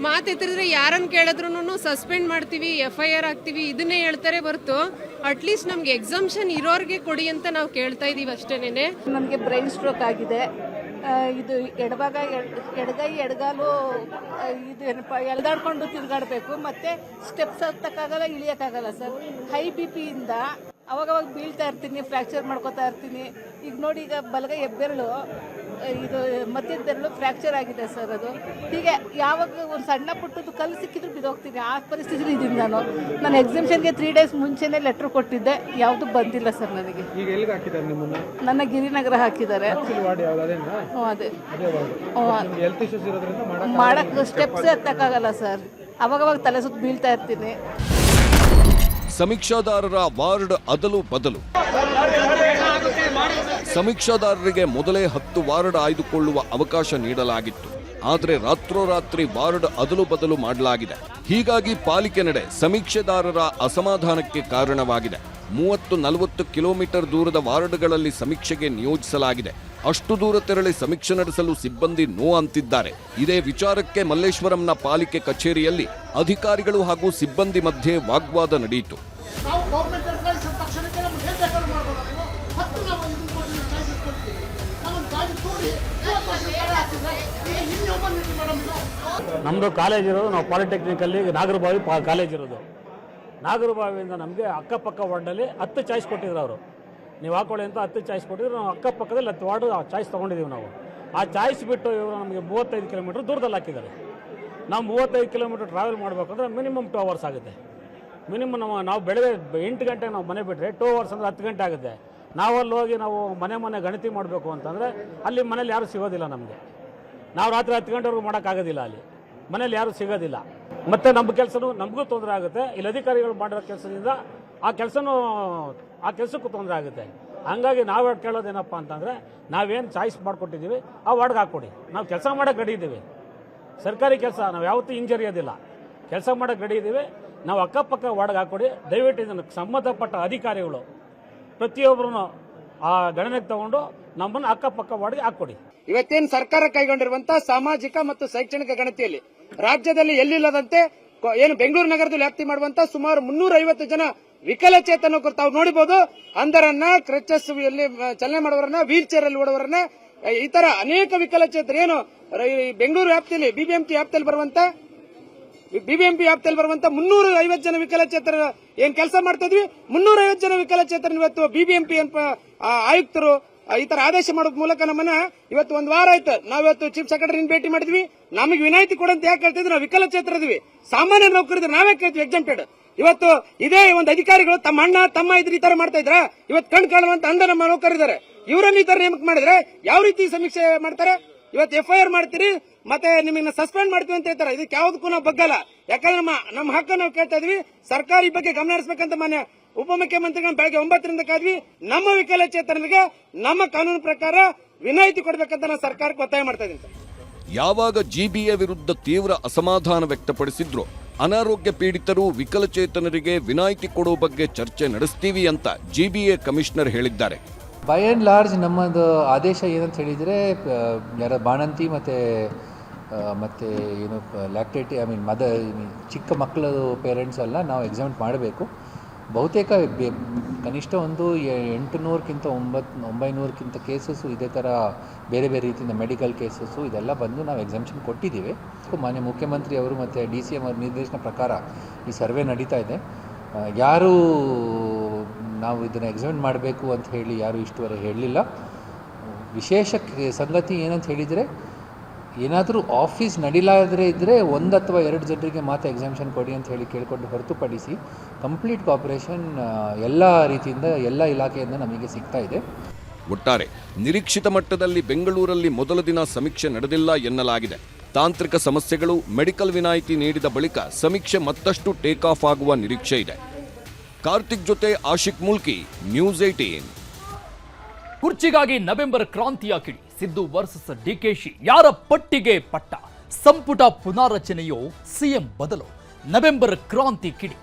ಮಾತೆತ್ತಿದ್ರೆ ಯಾರನ್ನು ಕೇಳಿದ್ರು ಸಸ್ಪೆಂಡ್ ಮಾಡ್ತೀವಿ, FIR ಹಾಕ್ತೀವಿ ಇದನ್ನೇ ಹೇಳ್ತಾರೆ ಹೊರತು ಅಟ್ಲೀಸ್ಟ್ ನಮ್ಗೆ ಎಕ್ಸಾಮ್ಷನ್ ಇರೋರಿಗೆ ಕೊಡಿ ಅಂತ ನಾವು ಕೇಳ್ತಾ ಇದೀವಿ ಅಷ್ಟೇನೆ. ನನಗೆ ಬ್ರೈನ್ ಸ್ಟ್ರೋಕ್ ಆಗಿದೆ. ಇದು ಎಡಭಾಗ ಎಡಗೈ ಎಡಗಾಲು ಇದು ಏನಪ್ಪ ಎಳ್ದಾಡ್ಕೊಂಡು ತಿರುಗಾಡಬೇಕು, ಮತ್ತು ಸ್ಟೆಪ್ಸ್ ಹತ್ತಕ್ಕಾಗಲ್ಲ, ಇಳಿಯೋಕ್ಕಾಗಲ್ಲ ಸರ್. ಹೈ BP ಇಂದ ಅವಾಗವಾಗ ಬೀಳ್ತಾ ಇರ್ತೀನಿ, ಫ್ರ್ಯಾಕ್ಚರ್ ಮಾಡ್ಕೋತಾ ಇರ್ತೀನಿ. ಈಗ ನೋಡಿ, ಈಗ ಬಲಗೈ ಹೆಬ್ಬೆರಳು ಇದು ಮಧ್ಯದ ಬೆರಳು ಫ್ರ್ಯಾಕ್ಚರ್ ಆಗಿದೆ ಸರ್. ಅದು ಹೀಗೆ ಯಾವಾಗ ಒಂದು ಸಣ್ಣ ಪುಟ್ಟದ್ದು ಕಲ್ಲು ಸಿಕ್ಕಿದ್ರು ಬಿದ್ದೋಗ್ತೀನಿ, ಆ ಪರಿಸ್ಥಿತಿ ಇದೀನಿ ನಾನು. ನಾನು ಎಕ್ಸಾಮ್ಷನ್ಗೆ 3 ಡೇಸ್ ಮುಂಚೆನೇ ಲೆಟ್ರ್ ಕೊಟ್ಟಿದ್ದೆ, ಯಾವುದು ಬಂದಿಲ್ಲ ಸರ್ ನನಗೆ. ಈಗ ಎಲ್ಲಿಗೆ ಹಾಕಿದ್ದಾರೆ ನಿಮ್ಮನ್ನ? ನನ್ನ ಗಿರಿನಗರ ಹಾಕಿದ್ದಾರೆ. ಅದೇ ಮಾಡಕ್ಕೆ ಸ್ಟೆಪ್ಸ್ ಹತ್ತಕ್ಕಾಗಲ್ಲ ಸರ್, ಅವಾಗವಾಗ ತಲೆ ಸುತ್ತ ಬೀಳ್ತಾ ಇರ್ತೀನಿ. ಸಮೀಕ್ಷಾದಾರರ ವಾರ್ಡ್ ಅದಲು ಬದಲು. ಸಮೀಕ್ಷಾದಾರರಿಗೆ ಮೊದಲೇ 10 ವಾರ್ಡ್ ಆಯ್ದುಕೊಳ್ಳುವ ಅವಕಾಶ ನೀಡಲಾಗಿತ್ತು. ಆದರೆ ರಾತ್ರೋರಾತ್ರಿ ವಾರ್ಡ್ ಅದಲು ಬದಲು ಮಾಡಲಾಗಿದೆ. ಹೀಗಾಗಿ ಪಾಲಿಕೆ ನಡೆ ಸಮೀಕ್ಷೆದಾರರ ಅಸಮಾಧಾನಕ್ಕೆ ಕಾರಣವಾಗಿದೆ. 30-40 ಕಿಲೋಮೀಟರ್ ದೂರದ ವಾರ್ಡ್ಗಳಲ್ಲಿ ಸಮೀಕ್ಷೆಗೆ ನಿಯೋಜಿಸಲಾಗಿದೆ. ಅಷ್ಟು ದೂರ ತೆರಳಿ ಸಮೀಕ್ಷೆ ನಡೆಸಲು ಸಿಬ್ಬಂದಿ ನೋ ಅಂತಿದ್ದಾರೆ. ಇದೇ ವಿಚಾರಕ್ಕೆ ಮಲ್ಲೇಶ್ವರಂನ ಪಾಲಿಕೆ ಕಚೇರಿಯಲ್ಲಿ ಅಧಿಕಾರಿಗಳು ಹಾಗೂ ಸಿಬ್ಬಂದಿ ಮಧ್ಯೆ ವಾಗ್ವಾದ ನಡೆಯಿತು. ನಾವು ನಮ್ಮದು ಕಾಲೇಜ್ ಇರೋದು, ನಾವು ಪಾಲಿಟೆಕ್ನಿಕಲ್ಲಿ ನಾಗರಬಾವಿ ಕಾಲೇಜ್ ಇರೋದು. ನಾಗರಬಾವಿಯಿಂದ ನಮಗೆ ಅಕ್ಕಪಕ್ಕ ವಾರ್ಡಲ್ಲಿ 10 ಚಾಯ್ಸ್ ಕೊಟ್ಟಿದ್ರು ಅವರು. ನೀವು ಹಾಕೊಳ್ಳಿ ಅಂತ 10 ಚಾಯ್ಸ್ ಕೊಟ್ಟಿದ್ರು. ನಾವು ಅಕ್ಕಪಕ್ಕದಲ್ಲಿ 10 ವಾರ್ಡ್ ಚಾಯ್ಸ್ ತೊಗೊಂಡಿದ್ದೀವಿ ನಾವು. ಆ ಚಾಯ್ಸ್ ಬಿಟ್ಟು ಇವರು ನಮಗೆ 35 ಕಿಲೋಮೀಟ್ರ್ ದೂರದಲ್ಲಿ ಹಾಕಿದ್ದಾರೆ. ನಾವು 35 ಕಿಲೋಮೀಟ್ರ್ ಟ್ರಾವೆಲ್ ಮಾಡಬೇಕಂದ್ರೆ ಮಿನಿಮಮ್ 2 ಅವರ್ಸ್ ಆಗುತ್ತೆ. ಮಿನಿಮಮ್ ನಾವು ಬೆಳಗ್ಗೆ 8 ಗಂಟೆಗೆ ನಾವು ಮನೆ ಬಿಟ್ಟರೆ 2 ಅವರ್ಸ್ ಅಂದರೆ 10 ಗಂಟೆ ಆಗುತ್ತೆ. ನಾವಲ್ಲಿ ಹೋಗಿ ನಾವು ಮನೆ ಗಣತಿ ಮಾಡಬೇಕು ಅಂತಂದರೆ ಅಲ್ಲಿ ಮನೇಲಿ ಯಾರೂ ಸಿಗೋದಿಲ್ಲ ನಮಗೆ. ನಾವು ರಾತ್ರಿ 10 ಗಂಟೆವರೆಗೂ ಮಾಡೋಕ್ಕಾಗೋದಿಲ್ಲ, ಅಲ್ಲಿ ಮನೇಲಿ ಯಾರೂ ಸಿಗೋದಿಲ್ಲ. ಮತ್ತು ನಮ್ಮ ಕೆಲಸನೂ ನಮಗೂ ತೊಂದರೆ ಆಗುತ್ತೆ. ಇಲ್ಲಿ ಅಧಿಕಾರಿಗಳು ಮಾಡಿರೋ ಕೆಲಸದಿಂದ ಆ ಕೆಲಸಕ್ಕೂ ತೊಂದರೆ ಆಗುತ್ತೆ. ಹಂಗಾಗಿ ನಾವು ಕೇಳೋದೇನಪ್ಪ ಅಂತಂದರೆ, ನಾವೇನು ಚಾಯ್ಸ್ ಮಾಡಿಕೊಟ್ಟಿದ್ದೀವಿ ಆ ವಾರ್ಡ್ಗೆ ಹಾಕ್ಕೊಡಿ. ನಾವು ಕೆಲಸ ಮಾಡೋಕ್ಕೆ ರೆಡಿ ಇದ್ದೀವಿ. ಸರ್ಕಾರಿ ಕೆಲಸ ನಾವು ಯಾವತ್ತೂ ಹಿಂಜರಿಯೋದಿಲ್ಲ. ಕೆಲಸ ಮಾಡೋಕ್ಕೆ ರೆಡಿ ಇದ್ದೀವಿ. ನಾವು ಅಕ್ಕಪಕ್ಕ ವಾರ್ಡ್ಗೆ ಹಾಕ್ಕೊಡಿ. ದಯವಿಟ್ಟು ಇದನ್ನು ಸಂಬಂಧಪಟ್ಟ ಅಧಿಕಾರಿಗಳು ಪ್ರತಿಯೊಬ್ಬರೂ ಆ ಗಣನೆಗೆ ತಗೊಂಡು ನಮ್ಮನ್ನು ಅಕ್ಕಪಕ್ಕ ವಾರ್ಡ್ಗೆ ಹಾಕ್ಕೊಡಿ. ಇವತ್ತೇನು ಸರ್ಕಾರ ಕೈಗೊಂಡಿರುವಂತಹ ಸಾಮಾಜಿಕ ಮತ್ತು ಶೈಕ್ಷಣಿಕ ಗಣತಿಯಲ್ಲಿ ರಾಜ್ಯದಲ್ಲಿ ಎಲ್ಲಿಲ್ಲದಂತೆ ಏನು ಬೆಂಗಳೂರು ನಗರದಲ್ಲಿ ವ್ಯಾಪ್ತಿ ಮಾಡುವಂತಹ ಸುಮಾರು 350 ಜನ ವಿಕಲಚೇತನರು ತಾವು ನೋಡಬಹುದು. ಅಂಧರನ್ನ, ಕ್ರಚಸ್ ಚಲನೆ ಮಾಡುವವರನ್ನ, ವೀಲ್ ಚೇರ್ ಅಲ್ಲಿ ಓಡುವವರನ್ನ, ಈ ತರ ಅನೇಕ ವಿಕಲಚೇತನ ಏನು ಬೆಂಗಳೂರು ವ್ಯಾಪ್ತಿಯಲ್ಲಿ ಬಿಬಿಎಂಪಿ ವ್ಯಾಪ್ತಿಯಲ್ಲಿ ಬರುವಂತ 350 ಜನ ವಿಕಲಚೇತರ ಏನ್ ಕೆಲಸ ಮಾಡ್ತಾ ಇದ್ವಿ, 350 ಜನ ವಿಕಲಚೇತನ ಇವತ್ತು ಬಿಬಿಎಂಪಿ ಆಯುಕ್ತರು ಈ ತರ ಆದೇಶ ಮಾಡೋದ್ ಮೂಲಕ ನಮ್ಮನ್ನ ಇವತ್ತು 1 ವಾರ ಆಯ್ತು. ನಾವಿವತ್ತು ಚೀಫ್ ಸೆಕ್ರೆಟರಿನ ಭೇಟಿ ಮಾಡಿದ್ವಿ. ನಮಗೆ ವಿನಾಯಿತಿ ಕೊಡಂತ ಯಾಕೆ ಹೇಳ್ತಿದ್ವಿ? ನಾವು ವಿಕಲಚೇತರದ್ವಿ, ಸಾಮಾನ್ಯ ನೌಕರಿದ್ರೆ ನಾವೇ ಕೇಳ್ತೀವಿ ಎಕ್ಸೆಂಪ್ಟೆಡ್. ಇವತ್ತು ಇದೇ ಒಂದು ಅಧಿಕಾರಿಗಳು ತಮ್ಮ ಅಣ್ಣ ತಮ್ಮ ಇದ್ರ ಈ ತರ ಮಾಡ್ತಾ ಇದ್ರ. ಇವತ್ತು ಕಣ್ ಕಾಣುವಂತ ಅಂಧ ನಮ್ಮ ನೌಕರಿದ್ದಾರೆ. ಇವರನ್ನ ಈ ತರ ನೇಮಕ ಮಾಡಿದ್ರೆ ಯಾವ ರೀತಿ ಸಮೀಕ್ಷೆ ಮಾಡ್ತಾರೆ? ಇವತ್ತು FIR ಮಾಡ್ತೀರಿ, ಮತ್ತೆ ನಿಮ್ಮನ್ನ ಸಸ್ಪೆಂಡ್ ಮಾಡ್ತೀವಿ ಅಂತ ಹೇಳ್ತಾರೆ. ಇದಕ್ಕೆ ಯಾವುದಕ್ಕೂ ನಾವು ಬಗ್ಗಲ್ಲ. ಯಾಕಂದ್ರೆ ನಮ್ಮ ಹಕ್ಕ ನಾವು ಕೇಳ್ತಾ ಇದೀವಿ. ಸರ್ಕಾರ ಈ ಬಗ್ಗೆ ಗಮನ ಹರಿಸಬೇಕಂತ ಮಾನ್ಯ ಉಪಮುಖ್ಯಮಂತ್ರಿಗಳು ಬೆಳಗ್ಗೆ 9ರಿಂದ ಕಾದ್ವಿ. ನಮ್ಮ ವಿಕಲಚೇತನರಿಗೆ ನಮ್ಮ ಕಾನೂನು ಪ್ರಕಾರ ವಿನಾಯಿತಿ ಕೊಡಬೇಕಂತ ನಾನು ಸರ್ಕಾರಕ್ಕೆ ಒತ್ತಾಯ ಮಾಡ್ತಾ ಇದ್ದೀನಿ. ಯಾವಾಗ GBA ವಿರುದ್ಧ ತೀವ್ರ ಅಸಮಾಧಾನ ವ್ಯಕ್ತಪಡಿಸಿದ್ರು, ಅನಾರೋಗ್ಯ ಪೀಡಿತರು, ವಿಕಲಚೇತನರಿಗೆ ವಿನಾಯಿತಿ ಕೊಡುವ ಬಗ್ಗೆ ಚರ್ಚೆ ನಡೆಸ್ತೀವಿ ಅಂತ GBA ಕಮಿಷನರ್ ಹೇಳಿದ್ದಾರೆ. ಬೈ ಆ್ಯಂಡ್ ಲಾರ್ಜ್ ನಮ್ಮದು ಆದೇಶ ಏನಂತ ಹೇಳಿದರೆ, ಯಾರ ಬಾಣಂತಿ ಮತ್ತು ಏನು ಲ್ಯಾಕ್ಟೇಟಿ ಚಿಕ್ಕ ಮಕ್ಕಳ ಪೇರೆಂಟ್ಸ್ ಎಲ್ಲ ನಾವು ಎಕ್ಸಾಮಿನ್ ಮಾಡಬೇಕು. ಬಹುತೇಕ ಕನಿಷ್ಠ ಒಂದು 800ಕ್ಕಿಂತ 900ಕ್ಕಿಂತ ಕೇಸಸ್ಸು ಇದೇ ಥರ ಬೇರೆ ಬೇರೆ ರೀತಿಯಿಂದ ಮೆಡಿಕಲ್ ಕೇಸಸ್ಸು ಇದೆಲ್ಲ ಬಂದು ನಾವು ಎಕ್ಸಾಮಿಷನ್ ಕೊಟ್ಟಿದ್ದೀವಿ. ಮಾನ್ಯ ಮುಖ್ಯಮಂತ್ರಿ ಅವರು ಮತ್ತು DCM ಅವ್ರ ನಿರ್ದೇಶನ ಪ್ರಕಾರ ಈ ಸರ್ವೆ ನಡೀತಾ ಇದೆ. ಯಾರೂ ನಾವು ಇದನ್ನು ಎಕ್ಸಾಮಿನ್ ಮಾಡಬೇಕು ಅಂತ ಹೇಳಿ ಯಾರೂ ಇಷ್ಟುವರೆಗೆ ಹೇಳಲಿಲ್ಲ. ವಿಶೇಷ ಸಂಗತಿ ಏನಂತ ಹೇಳಿದರೆ, ಏನಾದರೂ ಆಫೀಸ್ ನಡೀಲಾದರೆ ಇದ್ದರೆ 1 ಅಥವಾ 2 ಜನರಿಗೆ ಮಾತ್ರ ಎಕ್ಸಾಮಿಷನ್ ಕೊಡಿ ಅಂತ ಹೇಳಿ ಕೇಳಿಕೊಂಡು ಹೊರತುಪಡಿಸಿ ಕಂಪ್ಲೀಟ್ ಕೋಆಪರೇಷನ್ ಎಲ್ಲ ರೀತಿಯಿಂದ ಎಲ್ಲ ಇಲಾಖೆಯಿಂದ ನಮಗೆ ಸಿಗ್ತಾ ಇದೆ. ಒಟ್ಟಾರೆ ನಿರೀಕ್ಷಿತ ಮಟ್ಟದಲ್ಲಿ ಬೆಂಗಳೂರಲ್ಲಿ ಮೊದಲ ದಿನ ಸಮೀಕ್ಷೆ ನಡೆದಿಲ್ಲ ಎನ್ನಲಾಗಿದೆ. ತಾಂತ್ರಿಕ ಸಮಸ್ಯೆಗಳು, ಮೆಡಿಕಲ್ ವಿನಾಯಿತಿ ನೀಡಿದ ಬಳಿಕ ಸಮೀಕ್ಷೆ ಮತ್ತಷ್ಟು ಟೇಕ್ ಆಫ್ ಆಗುವ ನಿರೀಕ್ಷೆ ಇದೆ. ಕಾರ್ತಿಕ್ ಜೊತೆ ಆಶಿಕ್ ಮುಲ್ಕಿ, ನ್ಯೂಸ್ 18. ಕುರ್ಚಿಗಾಗಿ ನವೆಂಬರ್ ಕ್ರಾಂತಿಯ ಕಿಡಿ. ಸಿದ್ದು ವರ್ಸಸ್ DKಶ ಯಾರ ಪಟ್ಟಿಗೆ ಪಟ್ಟ? ಸಂಪುಟ ಪುನಾರಚನೆಯೋ CM ಬದಲು? ನವೆಂಬರ್ ಕ್ರಾಂತಿ ಕಿಡಿ.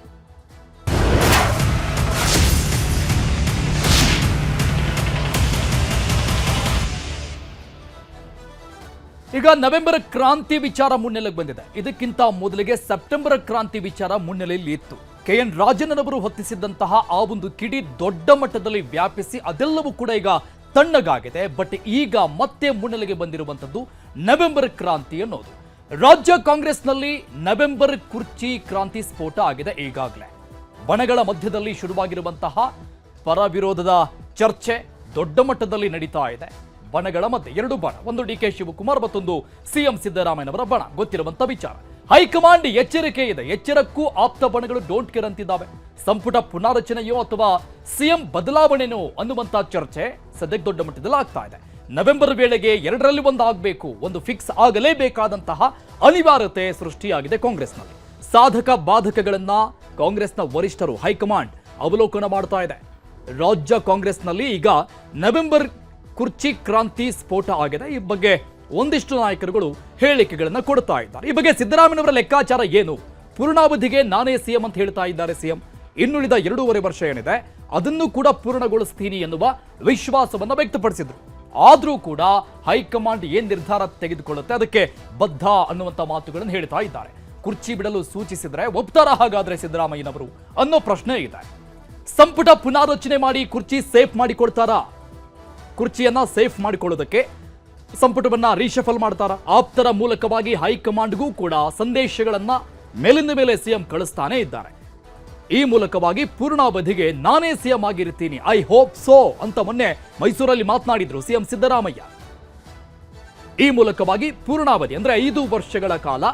ಈಗ ನವೆಂಬರ್ ಕ್ರಾಂತಿ ವಿಚಾರ ಮುನ್ನೆಲೆಗೆ ಬಂದಿದೆ. ಇದಕ್ಕಿಂತ ಮೊದಲಿಗೆ ಸೆಪ್ಟೆಂಬರ್ ಕ್ರಾಂತಿ ವಿಚಾರ ಮುನ್ನೆಲೆಯಲ್ಲಿ ಇತ್ತು. KN ರಾಜಣ್ಣನವರು ಹೊತ್ತಿಸಿದ್ದಂತಹ ಆ ಒಂದು ಕಿಡಿ ದೊಡ್ಡ ಮಟ್ಟದಲ್ಲಿ ವ್ಯಾಪಿಸಿ ಅದೆಲ್ಲವೂ ಕೂಡ ಈಗ ತಣ್ಣಗಾಗಿದೆ. ಬಟ್ ಈಗ ಮತ್ತೆ ಮುನ್ನೆಲೆಗೆ ಬಂದಿರುವಂಥದ್ದು ನವೆಂಬರ್ ಕ್ರಾಂತಿ ಅನ್ನೋದು. ರಾಜ್ಯ ಕಾಂಗ್ರೆಸ್ನಲ್ಲಿ ನವೆಂಬರ್ ಕುರ್ಚಿ ಕ್ರಾಂತಿ ಸ್ಫೋಟ ಆಗಿದೆ. ಈಗಾಗಲೇ ಬಣಗಳ ಮಧ್ಯದಲ್ಲಿ ಶುರುವಾಗಿರುವಂತಹ ಪರ ವಿರೋಧದ ಚರ್ಚೆ ದೊಡ್ಡ ಮಟ್ಟದಲ್ಲಿ ನಡೀತಾ ಇದೆ. ಬಣಗಳ ಮಧ್ಯೆ 2 ಬಣ, ಒಂದು DK ಶಿವಕುಮಾರ್, ಮತ್ತೊಂದು CM ಸಿದ್ದರಾಮಯ್ಯನವರ ಬಣ. ಗೊತ್ತಿರುವಂತ ವಿಚಾರ. ಹೈಕಮಾಂಡ್ ಎಚ್ಚರಿಕೆ ಇದೆ. ಎಚ್ಚರಕ್ಕೂ ಆಪ್ತ ಬಣಗಳು ಡೋಂಟ್ ಕೇರ್ ಅಂತಿದ್ದಾವೆ. ಸಂಪುಟ ಪುನಾರಚನೆಯೋ ಅಥವಾ CM ಬದಲಾವಣೆನೋ ಅನ್ನುವಂತ ಚರ್ಚೆ ಸದ್ಯಕ್ಕೆ ದೊಡ್ಡ ಮಟ್ಟದಲ್ಲಿ ಆಗ್ತಾ ಇದೆ. ನವೆಂಬರ್ ವೇಳೆಗೆ 2ರಲ್ಲಿ ಒಂದು ಆಗಬೇಕು, ಒಂದು ಫಿಕ್ಸ್ ಆಗಲೇಬೇಕಾದಂತಹ ಅನಿವಾರ್ಯತೆ ಸೃಷ್ಟಿಯಾಗಿದೆ ಕಾಂಗ್ರೆಸ್ನಲ್ಲಿ. ಸಾಧಕ ಬಾಧಕಗಳನ್ನ ಕಾಂಗ್ರೆಸ್ನ ವರಿಷ್ಠರು ಹೈಕಮಾಂಡ್ ಅವಲೋಕನ ಮಾಡ್ತಾ ಇದೆ. ರಾಜ್ಯ ಕಾಂಗ್ರೆಸ್ನಲ್ಲಿ ಈಗ ನವೆಂಬರ್ ಕುರ್ಚಿ ಕ್ರಾಂತಿ ಸ್ಫೋಟ ಆಗಿದೆ. ಈ ಬಗ್ಗೆ ಒಂದಿಷ್ಟು ನಾಯಕರುಗಳು ಹೇಳಿಕೆಗಳನ್ನು ಕೊಡ್ತಾ ಇದ್ದಾರೆ. ಈ ಬಗ್ಗೆ ಸಿದ್ದರಾಮಯ್ಯನವರ ಲೆಕ್ಕಾಚಾರ ಏನು? ಪೂರ್ಣಾವಧಿಗೆ ನಾನೇ CM ಅಂತ ಹೇಳ್ತಾ ಇದ್ದಾರೆ CM. ಇನ್ನುಳಿದ 2.5 ವರ್ಷ ಏನಿದೆ ಅದನ್ನು ಕೂಡ ಪೂರ್ಣಗೊಳಿಸ್ತೀನಿ ಎನ್ನುವ ವಿಶ್ವಾಸವನ್ನು ವ್ಯಕ್ತಪಡಿಸಿದ್ರು. ಆದರೂ ಕೂಡ ಹೈಕಮಾಂಡ್ ಏನ್ ನಿರ್ಧಾರ ತೆಗೆದುಕೊಳ್ಳುತ್ತೆ ಅದಕ್ಕೆ ಬದ್ಧ ಅನ್ನುವಂಥ ಮಾತುಗಳನ್ನು ಹೇಳ್ತಾ ಇದ್ದಾರೆ. ಕುರ್ಚಿ ಬಿಡಲು ಸೂಚಿಸಿದ್ರೆ ಒಪ್ತಾರ ಹಾಗಾದ್ರೆ ಸಿದ್ದರಾಮಯ್ಯನವರು ಅನ್ನೋ ಪ್ರಶ್ನೆ ಇದೆ. ಸಂಪುಟ ಪುನಾರಚನೆ ಮಾಡಿ ಕುರ್ಚಿ ಸೇಫ್ ಮಾಡಿಕೊಡ್ತಾರಾ? ಕುರ್ಚಿಯನ್ನ ಸೇಫ್ ಮಾಡಿಕೊಳ್ಳೋದಕ್ಕೆ ಸಂಪುಟವನ್ನ ರೀಶಫಲ್ ಮಾಡ್ತಾರ. ಆಪ್ತರ ಮೂಲಕವಾಗಿ ಹೈಕಮಾಂಡ್ಗೂ ಕೂಡ ಸಂದೇಶಗಳನ್ನ ಮೇಲಿಂದ ಮೇಲೆ ಸಿಎಂ ಕಳಿಸ್ತಾನೆ ಇದ್ದಾರೆ. ಈ ಮೂಲಕವಾಗಿ ಪೂರ್ಣಾವಧಿಗೆ ನಾನೇ ಸಿಎಂ ಆಗಿರ್ತೀನಿ, ಐ ಹೋಪ್ ಸೋ ಅಂತ ಮೊನ್ನೆ ಮೈಸೂರಲ್ಲಿ ಮಾತನಾಡಿದ್ರು ಸಿಎಂ ಸಿದ್ದರಾಮಯ್ಯ. ಈ ಮೂಲಕವಾಗಿ ಪೂರ್ಣಾವಧಿ ಅಂದ್ರೆ 5 ವರ್ಷಗಳ ಕಾಲ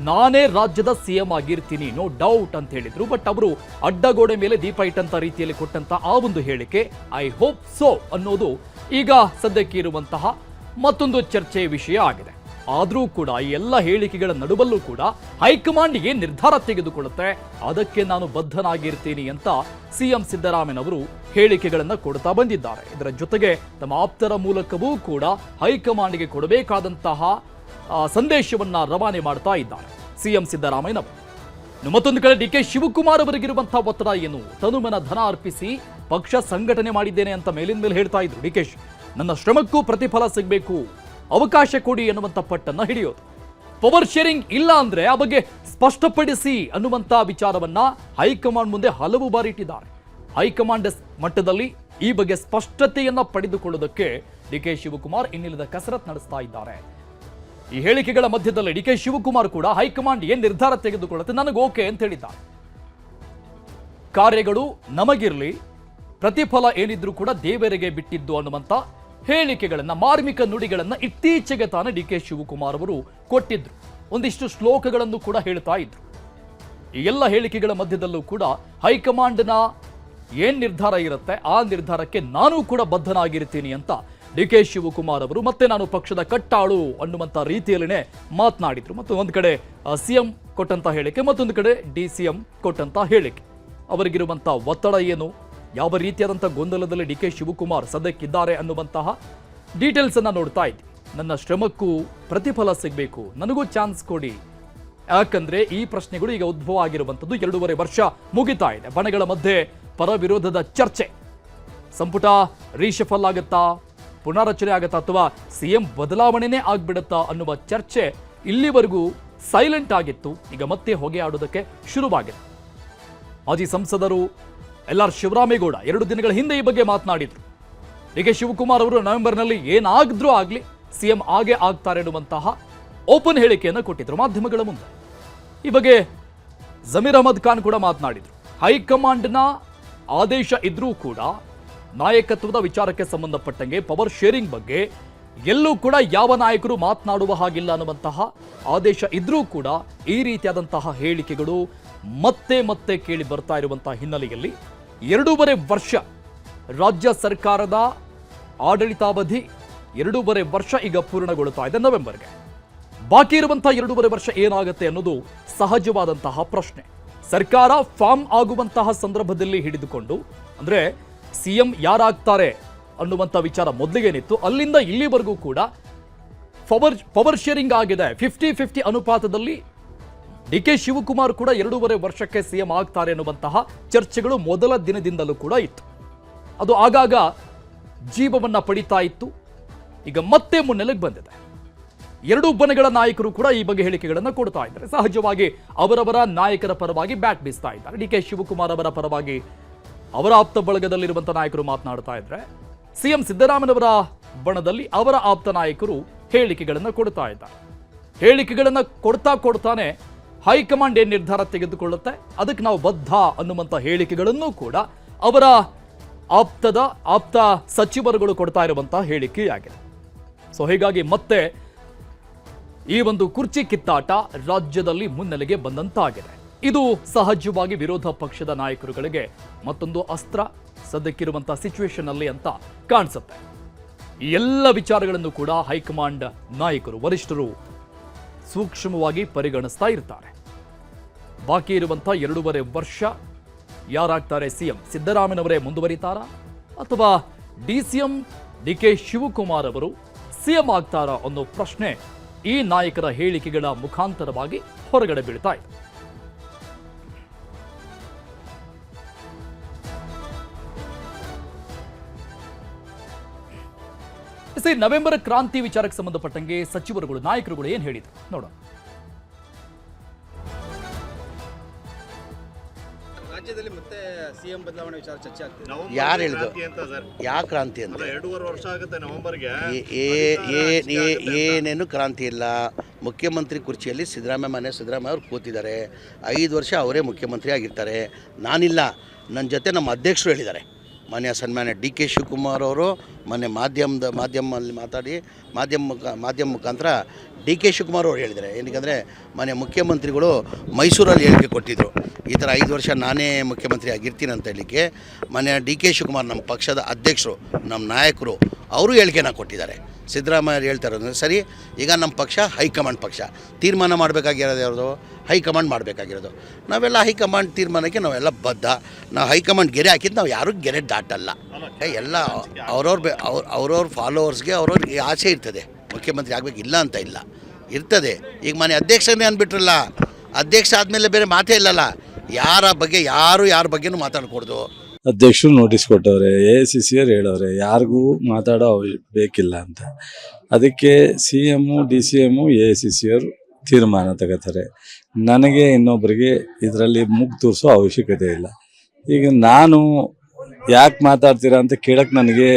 ನಾನೇ ರಾಜ್ಯದ ಸಿಎಂ ಆಗಿರ್ತೀನಿ, ನೋ ಡೌಟ್ ಅಂತ ಹೇಳಿದ್ರು. ಬಟ್ ಅವರು ಅಡ್ಡಗೋಡೆ ಮೇಲೆ ದೀಪ ಇಟ್ಟಂತ ರೀತಿಯಲ್ಲಿ ಕೊಟ್ಟಂತ ಆ ಒಂದು ಹೇಳಿಕೆ ಐ ಹೋಪ್ ಸೋ ಅನ್ನೋದು ಈಗ ಸದ್ಯಕ್ಕೆ ಇರುವಂತಹ ಮತ್ತೊಂದು ಚರ್ಚೆಯ ವಿಷಯ ಆಗಿದೆ. ಆದರೂ ಕೂಡ ಈ ಎಲ್ಲ ಹೇಳಿಕೆಗಳ ನಡುವಲ್ಲೂ ಕೂಡ ಹೈಕಮಾಂಡ್ ಏನ್ ನಿರ್ಧಾರ ತೆಗೆದುಕೊಳ್ಳುತ್ತೆ ಅದಕ್ಕೆ ನಾನು ಬದ್ಧನಾಗಿರ್ತೀನಿ ಅಂತ ಸಿಎಂ ಸಿದ್ದರಾಮಯ್ಯನವರು ಹೇಳಿಕೆಗಳನ್ನು ಕೊಡ್ತಾ ಬಂದಿದ್ದಾರೆ. ಇದರ ಜೊತೆಗೆ ತಮ್ಮ ಆಪ್ತರ ಮೂಲಕವೂ ಕೂಡ ಹೈಕಮಾಂಡ್ಗೆ ಕೊಡಬೇಕಾದಂತಹ ಸಂದೇಶವನ್ನ ರವಾನೆ ಮಾಡ್ತಾ ಇದ್ದಾರೆ ಸಿಎಂ ಸಿದ್ದರಾಮಯ್ಯನವರು. ಮತ್ತೊಂದು ಕಡೆ ಡಿ ಕೆ ಶಿವಕುಮಾರ್ ಅವರಿಗಿರುವಂತಹ ಒತ್ತಡ ಏನು? ತನುಮನ ಧನ ಅರ್ಪಿಸಿ ಪಕ್ಷ ಸಂಘಟನೆ ಮಾಡಿದ್ದೇನೆ ಅಂತ ಮೇಲಿನ ಮೇಲೆ ಹೇಳ್ತಾ ಇದ್ರು ಡಿ ಕೆ ಶಿ. ನನ್ನ ಶ್ರಮಕ್ಕೂ ಪ್ರತಿಫಲ ಸಿಗಬೇಕು, ಅವಕಾಶ ಕೊಡಿ ಅನ್ನುವಂಥ ಪಟ್ಟನ್ನ ಹಿಡಿಯೋದು. ಪವರ್ ಶೇರಿಂಗ್ ಇಲ್ಲ ಅಂದ್ರೆ ಆ ಬಗ್ಗೆ ಸ್ಪಷ್ಟಪಡಿಸಿ ಅನ್ನುವಂಥ ವಿಚಾರವನ್ನ ಹೈಕಮಾಂಡ್ ಮುಂದೆ ಹಲವು ಬಾರಿ ಇಟ್ಟಿದ್ದಾರೆ. ಹೈಕಮಾಂಡ್ ಮಟ್ಟದಲ್ಲಿ ಈ ಬಗ್ಗೆ ಸ್ಪಷ್ಟತೆಯನ್ನ ಪಡೆದುಕೊಳ್ಳುವುದಕ್ಕೆ ಡಿ ಕೆ ಶಿವಕುಮಾರ್ ಇನ್ನಿಲ್ಲದ ಕಸರತ್ ನಡೆಸ್ತಾ ಇದ್ದಾರೆ. ಈ ಹೇಳಿಕೆಗಳ ಮಧ್ಯದಲ್ಲಿ ಡಿ ಕೆ ಶಿವಕುಮಾರ್ ಕೂಡ ಹೈಕಮಾಂಡ್ ಏನ್ ನಿರ್ಧಾರ ತೆಗೆದುಕೊಳ್ಳುತ್ತೆ ನನಗೆ ಓಕೆ ಅಂತ ಹೇಳಿದ್ದಾರೆ. ಕಾರ್ಯಗಳು ನಮಗಿರ್ಲಿ, ಪ್ರತಿಫಲ ಏನಿದ್ರು ಕೂಡ ದೇವರಿಗೆ ಬಿಟ್ಟಿದ್ದು ಅನ್ನುವಂಥ ಹೇಳಿಕೆಗಳನ್ನ, ಮಾರ್ಮಿಕ ನುಡಿಗಳನ್ನ ಇತ್ತೀಚೆಗೆ ತಾನೇ ಡಿ ಕೆ ಶಿವಕುಮಾರ್ ಅವರು ಕೊಟ್ಟಿದ್ರು. ಒಂದಿಷ್ಟು ಶ್ಲೋಕಗಳನ್ನು ಕೂಡ ಹೇಳ್ತಾ ಇದ್ರು. ಈ ಎಲ್ಲ ಹೇಳಿಕೆಗಳ ಮಧ್ಯದಲ್ಲೂ ಕೂಡ ಹೈಕಮಾಂಡ್ನ ಏನ್ ನಿರ್ಧಾರ ಇರುತ್ತೆ ಆ ನಿರ್ಧಾರಕ್ಕೆ ನಾನು ಕೂಡ ಬದ್ಧನಾಗಿರ್ತೀನಿ ಅಂತ ಡಿ ಕೆ ಶಿವಕುಮಾರ್ ಅವರು ಮತ್ತೆ ನಾನು ಪಕ್ಷದ ಕಟ್ಟಾಳು ಅನ್ನುವಂಥ ರೀತಿಯಲ್ಲಿನೇ ಮಾತನಾಡಿದ್ರು. ಮತ್ತು ಒಂದು ಕಡೆ ಸಿಎಂ ಕೊಟ್ಟಂತ ಹೇಳಿಕೆ, ಮತ್ತೊಂದು ಕಡೆ DCM ಕೊಟ್ಟಂತ ಹೇಳಿಕೆ. ಅವರಿಗಿರುವಂತಹ ಒತ್ತಡ ಏನು, ಯಾವ ರೀತಿಯಾದಂಥ ಗೊಂದಲದಲ್ಲಿ ಡಿ ಕೆ ಶಿವಕುಮಾರ್ ಸದ್ಯಕ್ಕಿದ್ದಾರೆ ಅನ್ನುವಂತಹ ಡೀಟೇಲ್ಸ್ ಅನ್ನ ನೋಡ್ತಾ ಇದ್ವಿ. ನನ್ನ ಶ್ರಮಕ್ಕೂ ಪ್ರತಿಫಲ ಸಿಗಬೇಕು, ನನಗೂ ಚಾನ್ಸ್ ಕೊಡಿ. ಯಾಕಂದ್ರೆ ಈ ಪ್ರಶ್ನೆಗಳು ಈಗ ಉದ್ಭವ ಆಗಿರುವಂಥದ್ದು 2.5 ವರ್ಷ ಮುಗಿತಾ ಇದೆ. ಬಣಗಳ ಮಧ್ಯೆ ಪರ ವಿರೋಧದ ಚರ್ಚೆ. ಸಂಪುಟ ರೀಶಫಲ್ ಆಗುತ್ತಾ, ಪುನರ್ರಚನೆ ಆಗುತ್ತಾ, ಅಥವಾ ಸಿಎಂ ಬದಲಾವಣೆನೇ ಆಗ್ಬಿಡುತ್ತಾ ಅನ್ನುವ ಚರ್ಚೆ ಇಲ್ಲಿವರೆಗೂ ಸೈಲೆಂಟ್ ಆಗಿತ್ತು. ಈಗ ಮತ್ತೆ ಹೊಗೆ ಆಡೋದಕ್ಕೆ ಶುರುವಾಗಿದೆ. ಮಾಜಿ ಸಂಸದರು LR ಶಿವರಾಮೇಗೌಡ 2 ದಿನಗಳ ಹಿಂದೆ ಈ ಬಗ್ಗೆ ಮಾತನಾಡಿದ್ರು. ಡಿ ಕೆ ಶಿವಕುಮಾರ್ ಅವರು ನವೆಂಬರ್ನಲ್ಲಿ ಏನಾದ್ರೂ ಆಗ್ಲಿ ಸಿಎಂ ಆಗೇ ಆಗ್ತಾರೆ ಎನ್ನುವಂತಹ ಓಪನ್ ಹೇಳಿಕೆಯನ್ನು ಕೊಟ್ಟಿದ್ರು ಮಾಧ್ಯಮಗಳ ಮುಂದೆ. ಈ ಬಗ್ಗೆ ಜಮೀರ್ ಅಹಮದ್ ಖಾನ್ ಕೂಡ ಮಾತನಾಡಿದ್ರು. ಹೈಕಮಾಂಡ್ನ ಆದೇಶ ಇದ್ರೂ ಕೂಡ ನಾಯಕತ್ವದ ವಿಚಾರಕ್ಕೆ ಸಂಬಂಧಪಟ್ಟಂಗೆ ಪವರ್ ಶೇರಿಂಗ್ ಬಗ್ಗೆ ಎಲ್ಲೂ ಕೂಡ ಯಾವ ನಾಯಕರು ಮಾತನಾಡುವ ಹಾಗಿಲ್ಲ ಅನ್ನುವಂತಹ ಆದೇಶ ಇದ್ರೂ ಕೂಡ ಈ ರೀತಿಯಾದಂತಹ ಹೇಳಿಕೆಗಳು ಮತ್ತೆ ಮತ್ತೆ ಕೇಳಿ ಬರ್ತಾ ಇರುವಂತಹ ಹಿನ್ನೆಲೆಯಲ್ಲಿ 2.5 ವರ್ಷ ರಾಜ್ಯ ಸರ್ಕಾರದ ಆಡಳಿತಾವಧಿ 2.5 ವರ್ಷ ಈಗ ಪೂರ್ಣಗೊಳ್ಳುತ್ತಾ ಇದೆ ನವೆಂಬರ್ಗೆ. ಬಾಕಿ ಇರುವಂತಹ 2.5 ವರ್ಷ ಏನಾಗುತ್ತೆ ಅನ್ನೋದು ಸಹಜವಾದಂತಹ ಪ್ರಶ್ನೆ. ಸರ್ಕಾರ ಫಾರ್ಮ್ ಆಗುವಂತಹ ಸಂದರ್ಭದಲ್ಲಿ ಹಿಡಿದುಕೊಂಡು, ಅಂದ್ರೆ ಸಿಎಂ ಯಾರಾಗ್ತಾರೆ ಅನ್ನುವಂಥ ವಿಚಾರ ಮೊದಲಿಗೇನಿತ್ತು, ಅಲ್ಲಿಂದ ಇಲ್ಲಿವರೆಗೂ ಕೂಡ ಪವರ್ ಶೇರಿಂಗ್ ಆಗಿದೆ. 50-50 ಅನುಪಾತದಲ್ಲಿ ಡಿ ಕೆ ಶಿವಕುಮಾರ್ ಕೂಡ 2.5 ವರ್ಷಕ್ಕೆ ಸಿಎಂ ಆಗ್ತಾರೆ ಅನ್ನುವಂತಹ ಚರ್ಚೆಗಳು ಮೊದಲ ದಿನದಿಂದಲೂ ಕೂಡ ಇತ್ತು. ಅದು ಆಗಾಗ ಜೀವವನ್ನ ಪಡಿತಾ ಇತ್ತು. ಈಗ ಮತ್ತೆ ಮುನ್ನೆಲೆಗೆ ಬಂದಿದೆ. 2 ಬಣಗಳ ನಾಯಕರು ಕೂಡ ಈ ಬಗ್ಗೆ ಹೇಳಿಕೆಗಳನ್ನು ಕೊಡ್ತಾ ಇದ್ದಾರೆ. ಸಹಜವಾಗಿ ಅವರವರ ನಾಯಕರ ಪರವಾಗಿ ಬ್ಯಾಟ್ ಬೀಸ್ತಾ ಇದ್ದಾರೆ. ಡಿ ಕೆ ಶಿವಕುಮಾರ್ ಅವರ ಪರವಾಗಿ ಅವರ ಆಪ್ತ ಬಳಗದಲ್ಲಿರುವಂತಹ ನಾಯಕರು ಮಾತನಾಡ್ತಾ ಇದ್ರೆ, ಸಿಎಂ ಸಿದ್ದರಾಮಯ್ಯನವರ ಬಣದಲ್ಲಿ ಅವರ ಆಪ್ತ ನಾಯಕರು ಹೇಳಿಕೆಗಳನ್ನು ಕೊಡ್ತಾ ಇದ್ದಾರೆ. ಹೇಳಿಕೆಗಳನ್ನು ಕೊಡ್ತಾನೆ ಹೈಕಮಾಂಡ್ ಏನ್ ನಿರ್ಧಾರ ತೆಗೆದುಕೊಳ್ಳುತ್ತೆ ಅದಕ್ಕೆ ನಾವು ಬದ್ಧ ಅನ್ನುವಂಥ ಹೇಳಿಕೆಗಳನ್ನು ಕೂಡ ಅವರ ಆಪ್ತ ಸಚಿವರುಗಳು ಕೊಡ್ತಾ ಇರುವಂತಹ ಹೇಳಿಕೆಯಾಗಿದೆ. ಸೊ ಹೀಗಾಗಿ ಮತ್ತೆ ಈ ಒಂದು ಕುರ್ಚಿ ಕಿತ್ತಾಟ ರಾಜ್ಯದಲ್ಲಿ ಮುನ್ನೆಲೆಗೆ ಬಂದಂತಾಗಿದೆ. ಇದು ಸಹಜವಾಗಿ ವಿರೋಧ ಪಕ್ಷದ ನಾಯಕರುಗಳಿಗೆ ಮತ್ತೊಂದು ಅಸ್ತ್ರ ಸದ್ಯಕ್ಕಿರುವಂತಹ ಸಿಚುವೇಶನ್ ಅಲ್ಲಿ ಅಂತ ಕಾಣಿಸುತ್ತೆ. ಈ ಎಲ್ಲ ವಿಚಾರಗಳನ್ನು ಕೂಡ ಹೈಕಮಾಂಡ್ ನಾಯಕರು, ವರಿಷ್ಠರು ಸೂಕ್ಷ್ಮವಾಗಿ ಪರಿಗಣಿಸ್ತಾ ಇರ್ತಾರೆ. ಬಾಕಿ ಇರುವಂತಹ 2.5 ವರ್ಷ ಯಾರಾಗ್ತಾರೆ ಸಿಎಂ? ಸಿದ್ದರಾಮಯ್ಯನವರೇ ಮುಂದುವರಿತಾರಾ ಅಥವಾ DCM ಡಿ ಕೆ ಶಿವಕುಮಾರ್ ಅವರು ಸಿಎಂ ಆಗ್ತಾರಾ ಅನ್ನೋ ಪ್ರಶ್ನೆ ಈ ನಾಯಕರ ಹೇಳಿಕೆಗಳ ಮುಖಾಂತರವಾಗಿ ಹೊರಗಡೆ ಬೀಳ್ತಾ ಇದೆ. ನವೆಂಬರ್ ಕ್ರಾಂತಿ ವಿಚಾರಕ್ಕೆ ಸಂಬಂಧಪಟ್ಟಂಗೆ ಸಚಿವರುಗಳು, ನಾಯಕರುಗಳು ಏನ್ ಹೇಳಿದ್ರು ನೋಡೋಣ. ರಾಜ್ಯದಲ್ಲಿ ಮತ್ತೆ ಸಿಎಂ ಬದಲಾವಣೆ ವಿಚಾರ ಚರ್ಚೆ ಆಗ್ತಿದೆ. ಯಾರು ಹೇಳಿದ್ರು? ಯಾವ ಕ್ರಾಂತಿ ಅಂತ? 2.5 ವರ್ಷ ಆಗುತ್ತೆ ನವೆಂಬರ್ಗೆ. ಏನೇನು ಕ್ರಾಂತಿ ಇಲ್ಲ. ಮುಖ್ಯಮಂತ್ರಿ ಕುರ್ಚಿಯಲ್ಲಿ ಸಿದ್ದರಾಮಯ್ಯ ಅವ್ರು ಕೂತಿದ್ದಾರೆ. 5 ವರ್ಷ ಅವರೇ ಮುಖ್ಯಮಂತ್ರಿ ಆಗಿರ್ತಾರೆ. ನಾನಿಲ್ಲ, ನನ್ನ ಜೊತೆ ನಮ್ಮ ಅಧ್ಯಕ್ಷರು ಹೇಳಿದ್ದಾರೆ. ಸನ್ಮಾನ್ಯ DK ಶಿವಕುಮಾರ್ ಅವರು ಮೊನ್ನೆ ಮಾಧ್ಯಮದಲ್ಲಿ ಮಾತಾಡಿ ಮಾಧ್ಯಮ ಮುಖಾಂತರ DK ಶಿವಕುಮಾರ್ ಅವರು ಹೇಳಿದ್ದಾರೆ. ಏನಕ್ಕೆ ಮೊನ್ನೆ ಮುಖ್ಯಮಂತ್ರಿಗಳು ಮೈಸೂರಲ್ಲಿ ಹೇಳಿಕೆ ಕೊಟ್ಟಿದ್ದರು, ಈ ಥರ 5 ವರ್ಷ ನಾನೇ ಮುಖ್ಯಮಂತ್ರಿ ಆಗಿರ್ತೀನಿ ಅಂತ ಹೇಳಲಿಕ್ಕೆ. ಮೊನ್ನೆ DK ಶಿವಕುಮಾರ್ ನಮ್ಮ ಪಕ್ಷದ ಅಧ್ಯಕ್ಷರು, ನಮ್ಮ ನಾಯಕರು, ಅವರು ಹೇಳಿಕೆನ ಕೊಟ್ಟಿದ್ದಾರೆ. ಸಿದ್ದರಾಮಯ್ಯ ಹೇಳ್ತಾ ಇರೋದು ಸರಿ. ಈಗ ನಮ್ಮ ಪಕ್ಷ ಹೈಕಮಾಂಡ್ ಪಕ್ಷ, ತೀರ್ಮಾನ ಮಾಡಬೇಕಾಗಿರೋದು ಯಾವುದು? ಹೈಕಮಾಂಡ್ ಮಾಡಬೇಕಾಗಿರೋದು. ನಾವೆಲ್ಲ ಹೈಕಮಾಂಡ್ ತೀರ್ಮಾನಕ್ಕೆ ನಾವೆಲ್ಲ ಬದ್ಧ. ನಾವು ಹೈಕಮಾಂಡ್ ಗೆರೆ ಹಾಕಿದ್ದು ನಾವು ಯಾರೂ ಗೆರೆ ದಾಟಲ್ಲ. ಎಲ್ಲ ಅವ್ರವ್ರ ಫಾಲೋವರ್ಸ್ಗೆ ಅವ್ರವ್ರಿಗೆ ಆಸೆ ಇರ್ತದೆ, ಮುಖ್ಯಮಂತ್ರಿ ಆಗಬೇಕಿಲ್ಲ ಅಂತ ಇಲ್ಲ, ಇರ್ತದೆ. ಈಗ ಮನೆ ಅಧ್ಯಕ್ಷನೇ ಅಂದ್ಬಿಟ್ರಲ್ಲ, ಅಧ್ಯಕ್ಷ ಆದಮೇಲೆ ಬೇರೆ ಮಾತೇ ಇಲ್ಲಲ್ಲ. ಯಾರ ಬಗ್ಗೆನೂ ಮಾತಾಡ್ಕೊಡ್ದು. ಅಧ್ಯಕ್ಷರು ನೋಟಿಸ್ ಕೊಟ್ಟವ್ರೆ, AICC ಅವ್ರು ಹೇಳವ್ರೆ ಯಾರಿಗೂ ಮಾತಾಡೋ ಬೇಕಿಲ್ಲ ಅಂತ. ಅದಕ್ಕೆ CM DCM AICC ಅವರು ತೀರ್ಮಾನ ತಗೋತಾರೆ. ನನಗೆ ಇನ್ನೊಬ್ಬರಿಗೆ ಇದರಲ್ಲಿ ಮುಗ್ ತೋರಿಸೋ ಅವಶ್ಯಕತೆ ಇಲ್ಲ. ಈಗ ನಾನು ಯಾಕೆ ಮಾತಾಡ್ತೀರಾ ಅಂತ ಕೇಳಕ್ಕೆ ನನಗೆ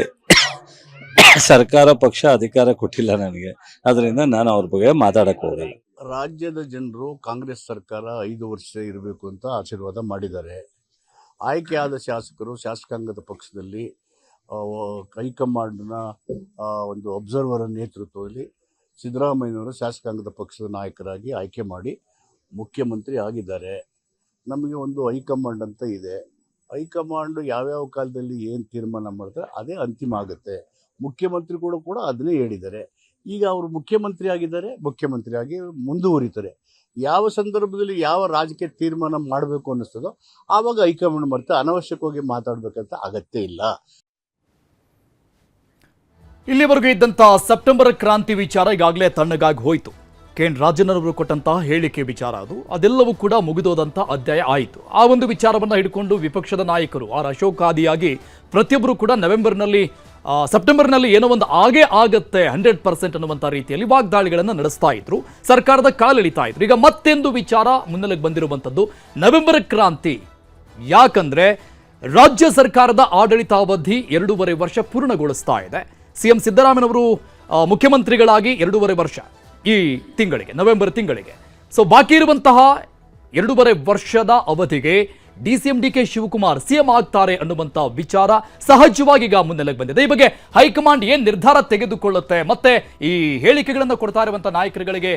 ಸರ್ಕಾರ ಪಕ್ಷ ಅಧಿಕಾರ ಕೊಟ್ಟಿಲ್ಲ ನನಗೆ, ಅದರಿಂದ ನಾನು ಅವ್ರ ಬಗ್ಗೆ ಮಾತಾಡಕ್ಕೆ ಹೋಗಲ್ಲ. ರಾಜ್ಯದ ಜನರು ಕಾಂಗ್ರೆಸ್ ಸರ್ಕಾರ 5 ವರ್ಷ ಇರಬೇಕು ಅಂತ ಆಶೀರ್ವಾದ ಮಾಡಿದ್ದಾರೆ. ಆಯ್ಕೆಯಾದ ಶಾಸಕರು ಶಾಸಕಾಂಗದ ಪಕ್ಷದಲ್ಲಿ ಹೈಕಮಾಂಡ್ನ ಒಂದು ಅಬ್ಸರ್ವರ್ ನೇತೃತ್ವದಲ್ಲಿ ಸಿದ್ದರಾಮಯ್ಯನವರು ಶಾಸಕಾಂಗದ ಪಕ್ಷದ ನಾಯಕರಾಗಿ ಆಯ್ಕೆ ಮಾಡಿ ಮುಖ್ಯಮಂತ್ರಿ ಆಗಿದ್ದಾರೆ. ನಮಗೆ ಒಂದು ಹೈಕಮಾಂಡ್ ಅಂತ ಇದೆ. ಹೈಕಮಾಂಡ್ ಯಾವ್ಯಾವ ಕಾಲದಲ್ಲಿ ಏನು ತೀರ್ಮಾನ ಮಾಡ್ತಾರೆ ಅದೇ ಅಂತಿಮ ಆಗುತ್ತೆ. ಮುಖ್ಯಮಂತ್ರಿಗಳು ಕೂಡ ಅದನ್ನೇ ಹೇಳಿದ್ದಾರೆ. ಈಗ ಅವರು ಮುಖ್ಯಮಂತ್ರಿ ಆಗಿದ್ದಾರೆ, ಮುಖ್ಯಮಂತ್ರಿಯಾಗಿ ಮುಂದುವರಿತಾರೆ. ಯಾವ ಸಂದರ್ಭದಲ್ಲಿ ಯಾವ ರಾಜಕೀಯ ತೀರ್ಮಾನ ಮಾಡಬೇಕು ಅನ್ನಿಸ್ತದೋ ಆವಾಗ ಹೈಕಮಾಂಡ್ ಮಾಡ್ತಾರೆ. ಅನವಶ್ಯಕವಾಗಿ ಮಾತಾಡಬೇಕಂತ ಅಗತ್ಯ ಇಲ್ಲ. ಇಲ್ಲಿವರೆಗೂ ಇದ್ದಂಥ ಸೆಪ್ಟೆಂಬರ್ ಕ್ರಾಂತಿ ವಿಚಾರ ಈಗಾಗಲೇ ತಣ್ಣಗಾಗಿ ಹೋಯಿತು. KN ರಾಜಣ್ಣರವರು ಕೊಟ್ಟಂತಹ ಹೇಳಿಕೆ ವಿಚಾರ ಅದೆಲ್ಲವೂ ಕೂಡ ಮುಗಿದೋದಂಥ ಅಧ್ಯಾಯ ಆಯಿತು. ಆ ಒಂದು ವಿಚಾರವನ್ನು ಹಿಡ್ಕೊಂಡು ವಿಪಕ್ಷದ ನಾಯಕರು ಅಶೋಕ್ ಆದಿಯಾಗಿ ಪ್ರತಿಯೊಬ್ಬರು ಕೂಡ ಸೆಪ್ಟೆಂಬರ್ನಲ್ಲಿ ಏನೋ ಒಂದು ಆಗತ್ತೆ 100% ಅನ್ನುವಂಥ ರೀತಿಯಲ್ಲಿ ವಾಗ್ದಾಳಿಗಳನ್ನು ನಡೆಸ್ತಾ ಇದ್ರು, ಸರ್ಕಾರದ ಕಾಲೆಳಿತಾ ಇದ್ರು. ಈಗ ಮತ್ತೆಂದು ವಿಚಾರ ಮುನ್ನೆಲೆಗೆ ಬಂದಿರುವಂಥದ್ದು ನವೆಂಬರ್ ಕ್ರಾಂತಿ. ಯಾಕಂದ್ರೆ ರಾಜ್ಯ ಸರ್ಕಾರದ ಆಡಳಿತಾವಧಿ 2.5 ವರ್ಷ ಪೂರ್ಣಗೊಳಿಸ್ತಾ ಇದೆ. CM ಸಿದ್ದರಾಮಯ್ಯನವರು ಮುಖ್ಯಮಂತ್ರಿಗಳಾಗಿ 2.5 ವರ್ಷ ಈ ತಿಂಗಳಿಗೆ, ನವೆಂಬರ್ ತಿಂಗಳಿಗೆ. ಸೊ ಬಾಕಿ ಇರುವಂತಹ 2.5 ವರ್ಷದ ಅವಧಿಗೆ DCM DK ಶಿವಕುಮಾರ್ CM ಆಗ್ತಾರೆ ಅನ್ನುವಂಥ ವಿಚಾರ ಸಹಜವಾಗಿ ಈಗ ಮುನ್ನೆಲೆಗೆ ಬಂದಿದೆ. ಈ ಬಗ್ಗೆ ಹೈಕಮಾಂಡ್ ಏನ್ ನಿರ್ಧಾರ ತೆಗೆದುಕೊಳ್ಳುತ್ತೆ, ಮತ್ತೆ ಈ ಹೇಳಿಕೆಗಳನ್ನು ಕೊಡ್ತಾ ಇರುವಂತಹ ನಾಯಕರುಗಳಿಗೆ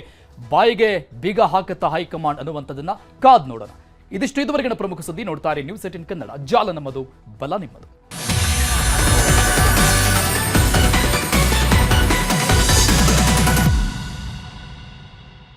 ಬಾಯಿಗೆ ಬೀಗ ಹಾಕುತ್ತಾ ಹೈಕಮಾಂಡ್ ಅನ್ನುವಂಥದ್ದನ್ನ ಕಾದ್ ನೋಡೋಣ. ಇದಿಷ್ಟು ಇದುವರೆಗಿನ ಪ್ರಮುಖ ಸುದ್ದಿ. ನೋಡ್ತಾರೆ ನ್ಯೂಸ್ 18 ಕನ್ನಡ. ಜಾಲ ನಮ್ಮದು, ಬಲ ನಿಮ್ಮದು.